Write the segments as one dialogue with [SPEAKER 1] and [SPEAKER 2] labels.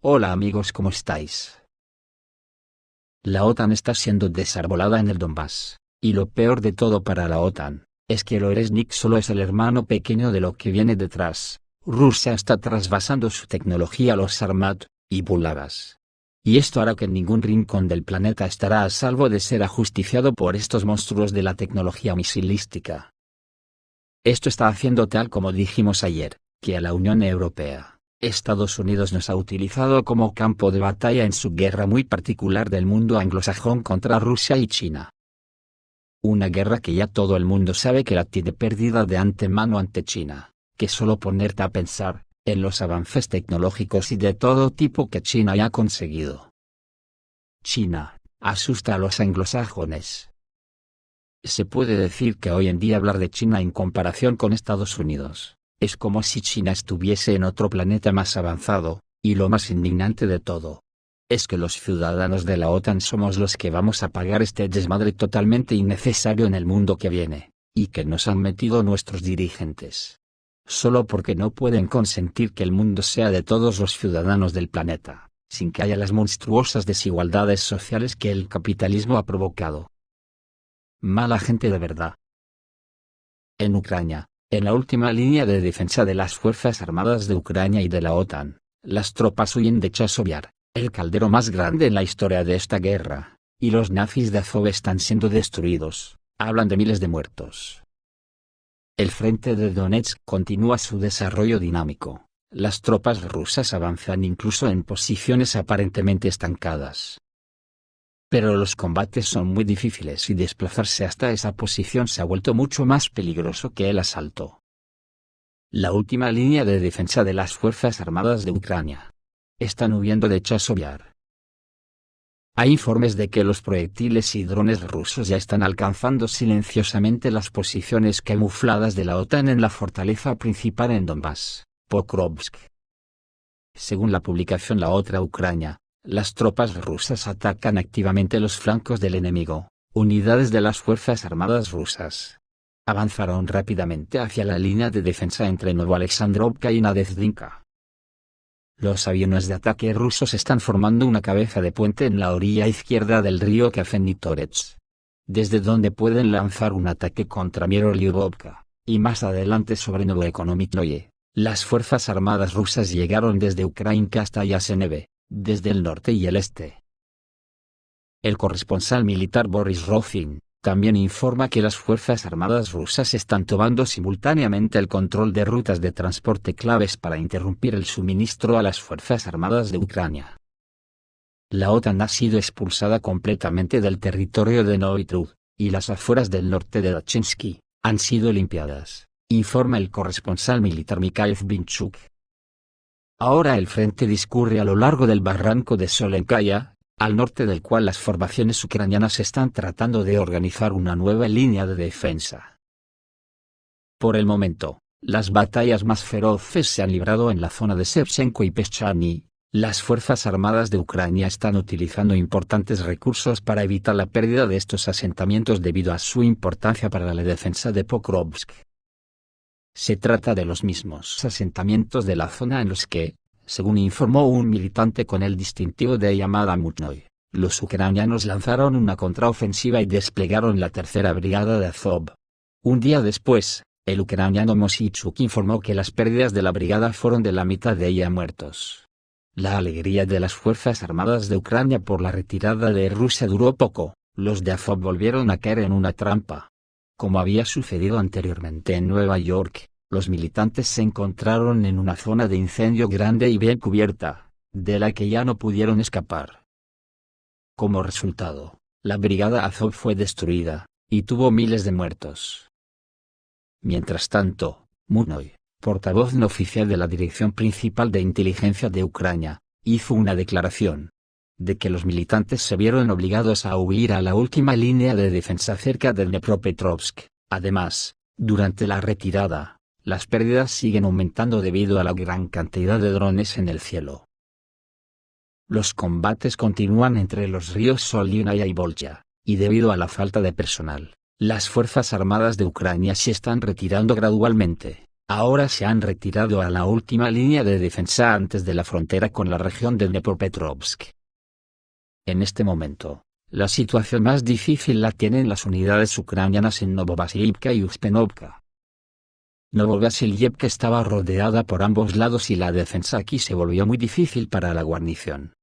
[SPEAKER 1] Hola amigos, ¿cómo estáis? La OTAN está siendo desarbolada en el Donbass, y lo peor de todo para la OTAN, es que el Oresnik solo es el hermano pequeño de lo que viene detrás. Rusia está trasvasando su tecnología a los Sarmat y Bulavas. Y esto hará que ningún rincón del planeta estará a salvo de ser ajusticiado por estos monstruos de la tecnología misilística. Esto está haciendo, tal como dijimos ayer, que a la Unión Europea, Estados Unidos nos ha utilizado como campo de batalla en su guerra muy particular del mundo anglosajón contra Rusia y China. Una guerra que ya todo el mundo sabe que la tiene perdida de antemano ante China, que solo ponerte a pensar en los avances tecnológicos y de todo tipo que China ya ha conseguido. China asusta a los anglosajones. Se puede decir que hoy en día hablar de China en comparación con Estados Unidos es como si China estuviese en otro planeta más avanzado, y lo más indignante de todo es que los ciudadanos de la OTAN somos los que vamos a pagar este desmadre totalmente innecesario en el mundo que viene, y que nos han metido nuestros dirigentes. Solo porque no pueden consentir que el mundo sea de todos los ciudadanos del planeta, sin que haya las monstruosas desigualdades sociales que el capitalismo ha provocado. Mala gente de verdad. En Ucrania, en la última línea de defensa de las Fuerzas Armadas de Ucrania y de la OTAN, las tropas huyen de Chasiv, el caldero más grande en la historia de esta guerra, y los nazis de Azov están siendo destruidos. Hablan de miles de muertos. El frente de Donetsk continúa su desarrollo dinámico. Las tropas rusas avanzan incluso en posiciones aparentemente estancadas. Pero los combates son muy difíciles y desplazarse hasta esa posición se ha vuelto mucho más peligroso que el asalto. La última línea de defensa de las Fuerzas Armadas de Ucrania. Están huyendo de Chasiv. Hay informes de que los proyectiles y drones rusos ya están alcanzando silenciosamente las posiciones camufladas de la OTAN en la fortaleza principal en Donbass, Pokrovsk. Según la publicación La Otra Ucrania, las tropas rusas atacan activamente los flancos del enemigo. Unidades de las Fuerzas Armadas rusas avanzaron rápidamente hacia la línea de defensa entre Novoalexandrovka y Nadezhdinka. Los aviones de ataque rusos están formando una cabeza de puente en la orilla izquierda del río Kafenitorets, desde donde pueden lanzar un ataque contra Myrolyubovka, y más adelante sobre Novoekonomiknoye. Las Fuerzas Armadas rusas llegaron desde Ukrainka hasta Yasenevo, desde el norte y el este. El corresponsal militar Boris Rofin también informa que las Fuerzas Armadas rusas están tomando simultáneamente el control de rutas de transporte claves para interrumpir el suministro a las Fuerzas Armadas de Ucrania. La OTAN ha sido expulsada completamente del territorio de Novitrud, y las afueras del norte de Dachinsky han sido limpiadas, informa el corresponsal militar Mikhail Vinchuk. Ahora el frente discurre a lo largo del barranco de Solenkaya, al norte del cual las formaciones ucranianas están tratando de organizar una nueva línea de defensa. Por el momento, las batallas más feroces se han librado en la zona de Shevchenko y Peschani. Las Fuerzas Armadas de Ucrania están utilizando importantes recursos para evitar la pérdida de estos asentamientos debido a su importancia para la defensa de Pokrovsk. Se trata de los mismos asentamientos de la zona en los que, según informó un militante con el distintivo de llamada Mutnoy, los ucranianos lanzaron una contraofensiva y desplegaron la tercera brigada de Azov. Un día después, el ucraniano Mosichuk informó que las pérdidas de la brigada fueron de la mitad de ella muertos. La alegría de las Fuerzas Armadas de Ucrania por la retirada de Rusia duró poco. Los de Azov volvieron a caer en una trampa. Como había sucedido anteriormente en Nueva York, los militantes se encontraron en una zona de incendio grande y bien cubierta, de la que ya no pudieron escapar. Como resultado, la brigada Azov fue destruida, y tuvo miles de muertos. Mientras tanto, Mutnoy, portavoz no oficial de la Dirección Principal de Inteligencia de Ucrania, hizo una declaración de que los militantes se vieron obligados a huir a la última línea de defensa cerca de Dnepropetrovsk. Además, durante la retirada, las pérdidas siguen aumentando debido a la gran cantidad de drones en el cielo. Los combates continúan entre los ríos Solinaya y Volcha, y debido a la falta de personal, las Fuerzas Armadas de Ucrania se están retirando gradualmente, ahora se han retirado a la última línea de defensa antes de la frontera con la región de Dnepropetrovsk. En este momento, la situación más difícil la tienen las unidades ucranianas en Novovasilievka y Uspenovka. Novovasilievka estaba rodeada por ambos lados y la defensa aquí se volvió muy difícil para la guarnición.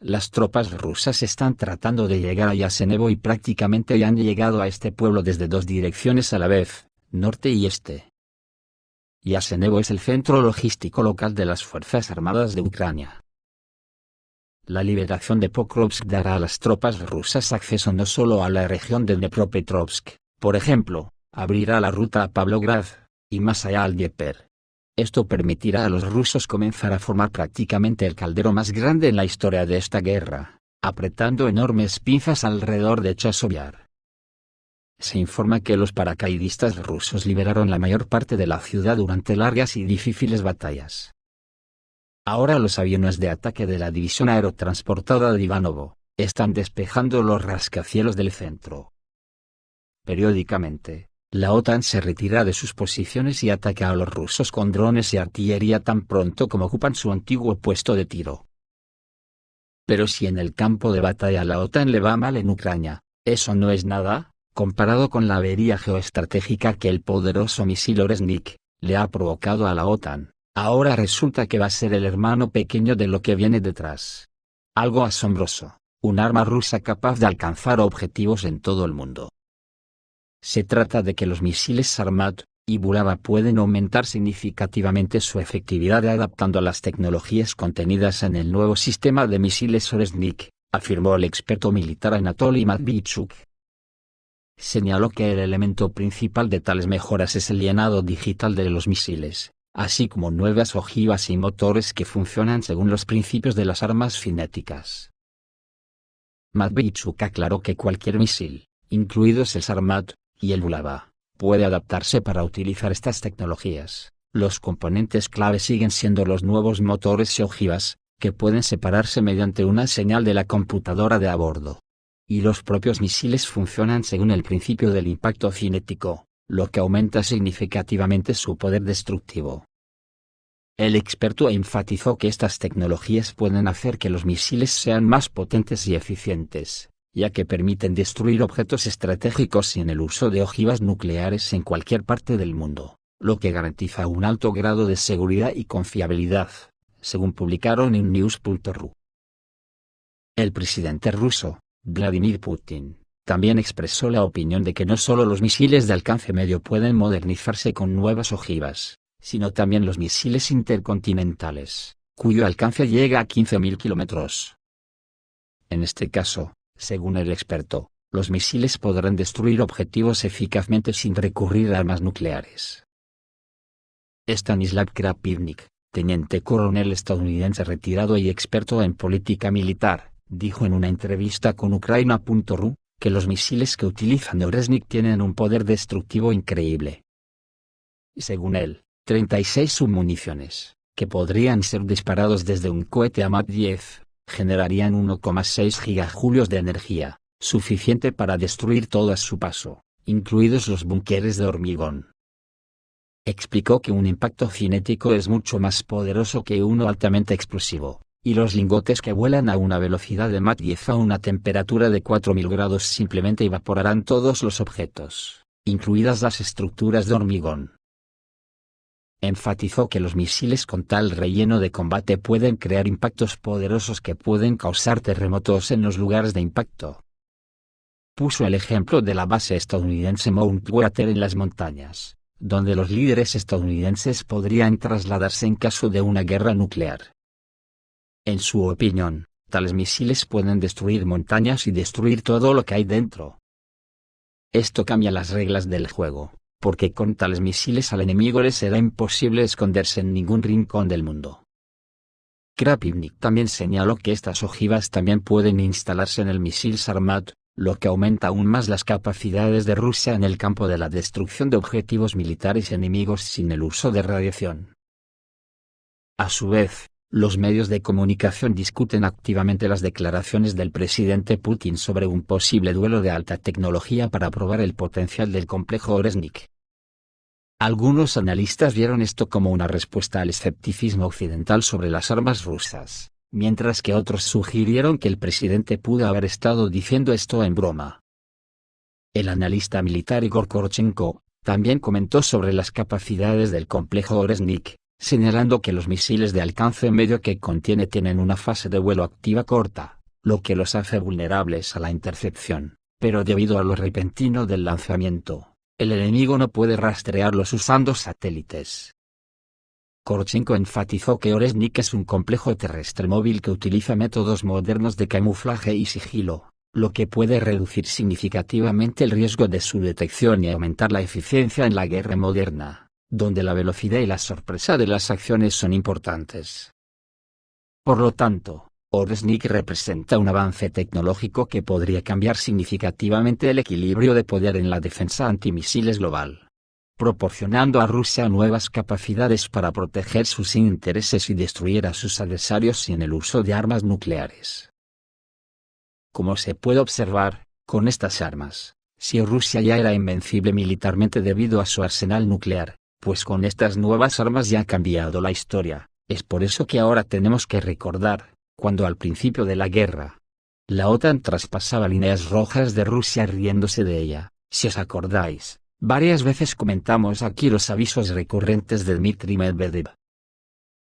[SPEAKER 1] Las tropas rusas están tratando de llegar a Yasenevo y prácticamente ya han llegado a este pueblo desde dos direcciones a la vez, norte y este. Yasenevo es el centro logístico local de las Fuerzas Armadas de Ucrania. La liberación de Pokrovsk dará a las tropas rusas acceso no solo a la región de Dnepropetrovsk, por ejemplo, abrirá la ruta a Pavlograd, y más allá al Dnieper. Esto permitirá a los rusos comenzar a formar prácticamente el caldero más grande en la historia de esta guerra, apretando enormes pinzas alrededor de Chasiv. Se informa que los paracaidistas rusos liberaron la mayor parte de la ciudad durante largas y difíciles batallas. Ahora los aviones de ataque de la división aerotransportada de Ivanovo están despejando los rascacielos del centro. Periódicamente, la OTAN se retira de sus posiciones y ataca a los rusos con drones y artillería tan pronto como ocupan su antiguo puesto de tiro. Pero si en el campo de batalla a la OTAN le va mal en Ucrania, eso no es nada, comparado con la avería geoestratégica que el poderoso misil Oresnik le ha provocado a la OTAN. Ahora resulta que va a ser el hermano pequeño de lo que viene detrás. Algo asombroso, un arma rusa capaz de alcanzar objetivos en todo el mundo. Se trata de que los misiles Sarmat y Bulava pueden aumentar significativamente su efectividad adaptando a las tecnologías contenidas en el nuevo sistema de misiles Oresnik, afirmó el experto militar Anatoly Matvichuk. Señaló que el elemento principal de tales mejoras es el llenado digital de los misiles, así como nuevas ojivas y motores que funcionan según los principios de las armas cinéticas. Matvichuk aclaró que cualquier misil, incluidos el Sarmat y el Bulava, puede adaptarse para utilizar estas tecnologías. Los componentes clave siguen siendo los nuevos motores y ojivas, que pueden separarse mediante una señal de la computadora de a bordo. Y los propios misiles funcionan según el principio del impacto cinético, lo que aumenta significativamente su poder destructivo. El experto enfatizó que estas tecnologías pueden hacer que los misiles sean más potentes y eficientes, ya que permiten destruir objetos estratégicos sin el uso de ojivas nucleares en cualquier parte del mundo, lo que garantiza un alto grado de seguridad y confiabilidad, según publicaron en news.ru. El presidente ruso, Vladimir Putin, también expresó la opinión de que no solo los misiles de alcance medio pueden modernizarse con nuevas ojivas, sino también los misiles intercontinentales, cuyo alcance llega a 15.000 kilómetros. En este caso, según el experto, los misiles podrán destruir objetivos eficazmente sin recurrir a armas nucleares. Stanislav Krapivnik, teniente coronel estadounidense retirado y experto en política militar, dijo en una entrevista con Ukraina.ru, que los misiles que utilizan Oresnik tienen un poder destructivo increíble. Según él, 36 submuniciones, que podrían ser disparados desde un cohete a Mach 10, generarían 1,6 gigajulios de energía, suficiente para destruir todo a su paso, incluidos los búnkeres de hormigón. Explicó que un impacto cinético es mucho más poderoso que uno altamente explosivo, y los lingotes que vuelan a una velocidad de Mach 10 a una temperatura de 4000 grados simplemente evaporarán todos los objetos, incluidas las estructuras de hormigón. Enfatizó que los misiles con tal relleno de combate pueden crear impactos poderosos que pueden causar terremotos en los lugares de impacto. Puso el ejemplo de la base estadounidense Mountbatten en las montañas, donde los líderes estadounidenses podrían trasladarse en caso de una guerra nuclear. En su opinión, tales misiles pueden destruir montañas y destruir todo lo que hay dentro. Esto cambia las reglas del juego, porque con tales misiles al enemigo le será imposible esconderse en ningún rincón del mundo. Krapivnik también señaló que estas ojivas también pueden instalarse en el misil Sarmat, lo que aumenta aún más las capacidades de Rusia en el campo de la destrucción de objetivos militares enemigos sin el uso de radiación. A su vez, los medios de comunicación discuten activamente las declaraciones del presidente Putin sobre un posible duelo de alta tecnología para probar el potencial del complejo Oresnik. Algunos analistas vieron esto como una respuesta al escepticismo occidental sobre las armas rusas, mientras que otros sugirieron que el presidente pudo haber estado diciendo esto en broma. El analista militar Igor Korchenko también comentó sobre las capacidades del complejo Oresnik, señalando que los misiles de alcance medio que contiene tienen una fase de vuelo activa corta, lo que los hace vulnerables a la intercepción, pero debido a lo repentino del lanzamiento, el enemigo no puede rastrearlos usando satélites. Korchenko enfatizó que Oresnik es un complejo terrestre móvil que utiliza métodos modernos de camuflaje y sigilo, lo que puede reducir significativamente el riesgo de su detección y aumentar la eficiencia en la guerra moderna, donde la velocidad y la sorpresa de las acciones son importantes. Por lo tanto, Oresnik representa un avance tecnológico que podría cambiar significativamente el equilibrio de poder en la defensa antimisiles global, proporcionando a Rusia nuevas capacidades para proteger sus intereses y destruir a sus adversarios sin el uso de armas nucleares. Como se puede observar, con estas armas, si Rusia ya era invencible militarmente debido a su arsenal nuclear, pues con estas nuevas armas ya ha cambiado la historia. Es por eso que ahora tenemos que recordar, cuando al principio de la guerra, la OTAN traspasaba líneas rojas de Rusia riéndose de ella. Si os acordáis, varias veces comentamos aquí los avisos recurrentes de Dmitry Medvedev.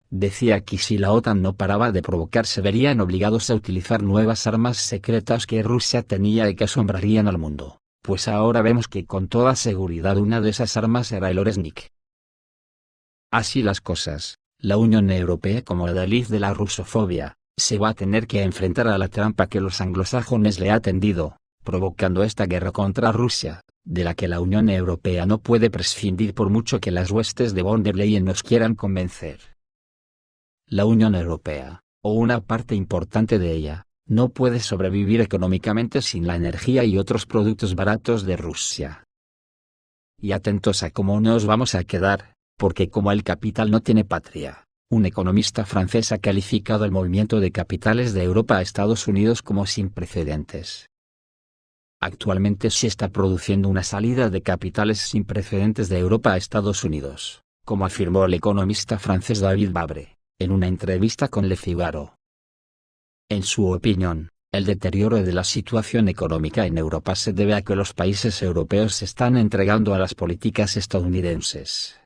[SPEAKER 1] Decía que si la OTAN no paraba de provocar se verían obligados a utilizar nuevas armas secretas que Rusia tenía y que asombrarían al mundo, pues ahora vemos que con toda seguridad una de esas armas era el Oresnik. Así las cosas, la Unión Europea como adalid de la rusofobia, se va a tener que enfrentar a la trampa que los anglosajones le ha tendido, provocando esta guerra contra Rusia, de la que la Unión Europea no puede prescindir por mucho que las huestes de von der Leyen nos quieran convencer. La Unión Europea, o una parte importante de ella, no puede sobrevivir económicamente sin la energía y otros productos baratos de Rusia. Y atentos a cómo nos vamos a quedar, porque como el capital no tiene patria, un economista francés ha calificado el movimiento de capitales de Europa a Estados Unidos como sin precedentes. Actualmente se está produciendo una salida de capitales sin precedentes de Europa a Estados Unidos, como afirmó el economista francés David Babre, en una entrevista con Le Figaro. En su opinión, el deterioro de la situación económica en Europa se debe a que los países europeos se están entregando a las políticas estadounidenses.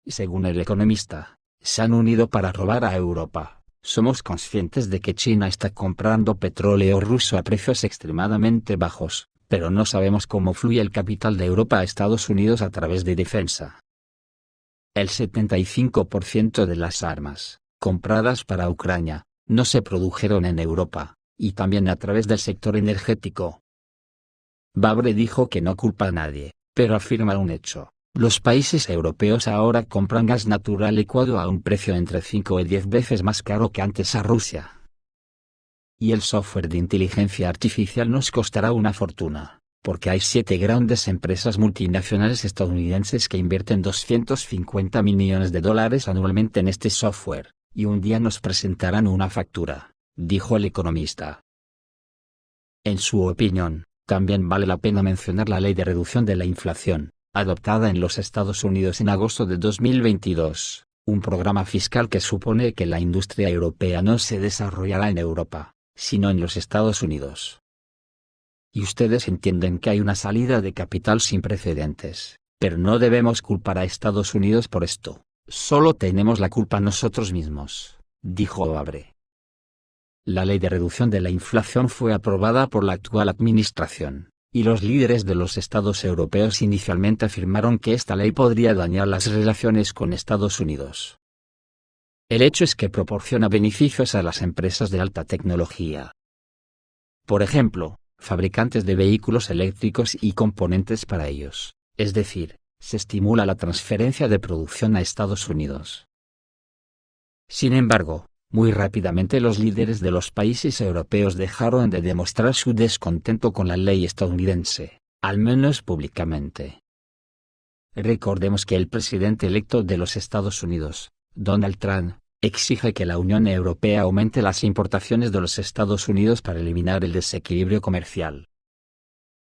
[SPEAKER 1] Según el economista, se han unido para robar a Europa. Somos conscientes de que China está comprando petróleo ruso a precios extremadamente bajos, pero no sabemos cómo fluye el capital de Europa a Estados Unidos a través de defensa. El 75% de las armas, compradas para Ucrania, no se produjeron en Europa, y también a través del sector energético. Babre dijo que no culpa a nadie, pero afirma un hecho. Los países europeos ahora compran gas natural licuado a un precio entre 5 y 10 veces más caro que antes a Rusia. Y el software de inteligencia artificial nos costará una fortuna, porque hay 7 grandes empresas multinacionales estadounidenses que invierten $250 millones anualmente en este software, y un día nos presentarán una factura, dijo el economista. En su opinión, también vale la pena mencionar la Ley de Reducción de la Inflación, adoptada en los Estados Unidos en agosto de 2022, un programa fiscal que supone que la industria europea no se desarrollará en Europa, sino en los Estados Unidos. Y ustedes entienden que hay una salida de capital sin precedentes, pero no debemos culpar a Estados Unidos por esto, solo tenemos la culpa nosotros mismos, dijo Babre. La Ley de Reducción de la Inflación fue aprobada por la actual administración, y los líderes de los estados europeos inicialmente afirmaron que esta ley podría dañar las relaciones con Estados Unidos. El hecho es que proporciona beneficios a las empresas de alta tecnología. Por ejemplo, fabricantes de vehículos eléctricos y componentes para ellos, es decir, se estimula la transferencia de producción a Estados Unidos. Sin embargo, muy rápidamente los líderes de los países europeos dejaron de demostrar su descontento con la ley estadounidense, al menos públicamente. Recordemos que el presidente electo de los Estados Unidos, Donald Trump, exige que la Unión Europea aumente las importaciones de los Estados Unidos para eliminar el desequilibrio comercial.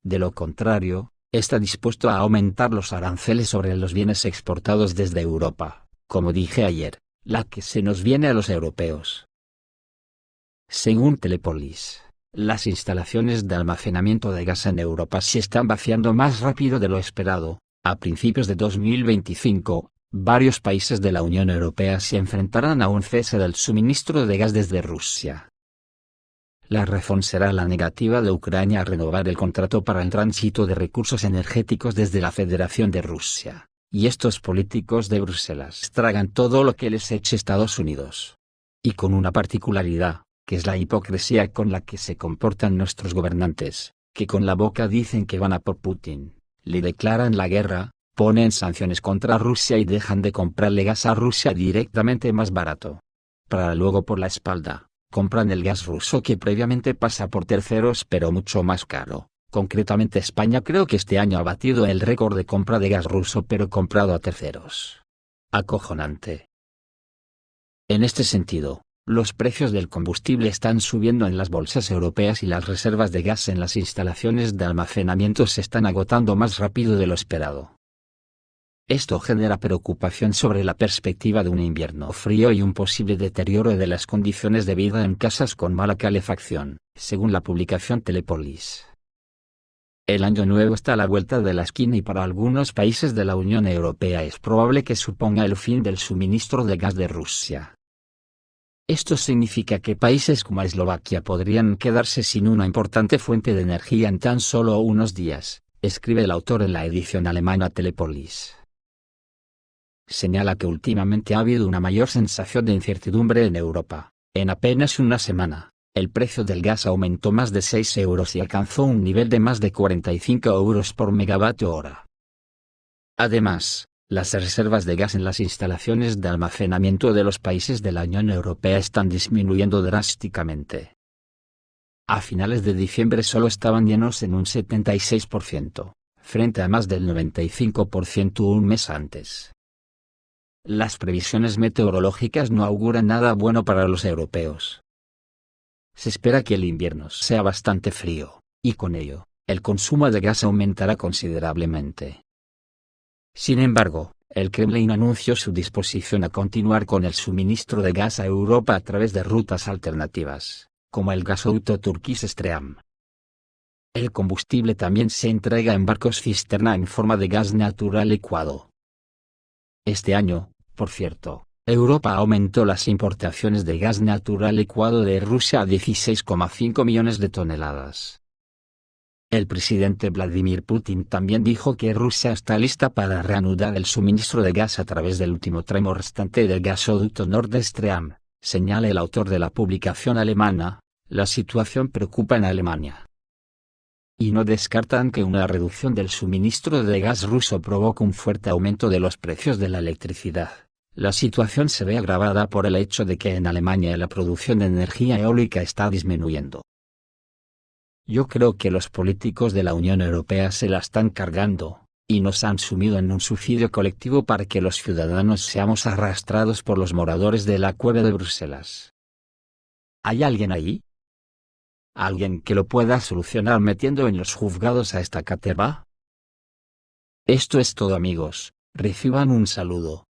[SPEAKER 1] De lo contrario, está dispuesto a aumentar los aranceles sobre los bienes exportados desde Europa, como dije ayer, la que se nos viene a los europeos. Según Telepolis, las instalaciones de almacenamiento de gas en Europa se están vaciando más rápido de lo esperado. A principios de 2025, varios países de la Unión Europea se enfrentarán a un cese del suministro de gas desde Rusia. La razón será la negativa de Ucrania a renovar el contrato para el tránsito de recursos energéticos desde la Federación de Rusia, y estos políticos de Bruselas tragan todo lo que les eche Estados Unidos. Y con una particularidad, que es la hipocresía con la que se comportan nuestros gobernantes, que con la boca dicen que van a por Putin, le declaran la guerra, ponen sanciones contra Rusia y dejan de comprarle gas a Rusia directamente más barato. Para luego por la espalda, compran el gas ruso que previamente pasa por terceros pero mucho más caro. Concretamente España creo que este año ha batido el récord de compra de gas ruso pero comprado a terceros. Acojonante. En este sentido, los precios del combustible están subiendo en las bolsas europeas y las reservas de gas en las instalaciones de almacenamiento se están agotando más rápido de lo esperado. Esto genera preocupación sobre la perspectiva de un invierno frío y un posible deterioro de las condiciones de vida en casas con mala calefacción, según la publicación Telepolis. El año nuevo está a la vuelta de la esquina y para algunos países de la Unión Europea es probable que suponga el fin del suministro de gas de Rusia. Esto significa que países como Eslovaquia podrían quedarse sin una importante fuente de energía en tan solo unos días, escribe el autor en la edición alemana Telepolis. Señala que últimamente ha habido una mayor sensación de incertidumbre en Europa. En apenas una semana, el precio del gas aumentó más de 6 euros y alcanzó un nivel de más de 45 euros por megavatio hora. Además, las reservas de gas en las instalaciones de almacenamiento de los países de la Unión Europea están disminuyendo drásticamente. A finales de diciembre solo estaban llenos en un 76%, frente a más del 95% un mes antes. Las previsiones meteorológicas no auguran nada bueno para los europeos. Se espera que el invierno sea bastante frío, y con ello, el consumo de gas aumentará considerablemente. Sin embargo, el Kremlin anunció su disposición a continuar con el suministro de gas a Europa a través de rutas alternativas, como el gasoducto Turkish Stream. El combustible también se entrega en barcos cisterna en forma de gas natural licuado. Este año, por cierto, Europa aumentó las importaciones de gas natural licuado de Rusia a 16,5 millones de toneladas. El presidente Vladimir Putin también dijo que Rusia está lista para reanudar el suministro de gas a través del último tramo restante del gasoducto Nord Stream, señala el autor de la publicación alemana. La situación preocupa en Alemania. Y no descartan que una reducción del suministro de gas ruso provoque un fuerte aumento de los precios de la electricidad. La situación se ve agravada por el hecho de que en Alemania la producción de energía eólica está disminuyendo. Yo creo que los políticos de la Unión Europea se la están cargando, y nos han sumido en un suicidio colectivo para que los ciudadanos seamos arrastrados por los moradores de la cueva de Bruselas. ¿Hay alguien ahí? ¿Alguien que lo pueda solucionar metiendo en los juzgados a esta caterva? Esto es todo amigos, reciban un saludo.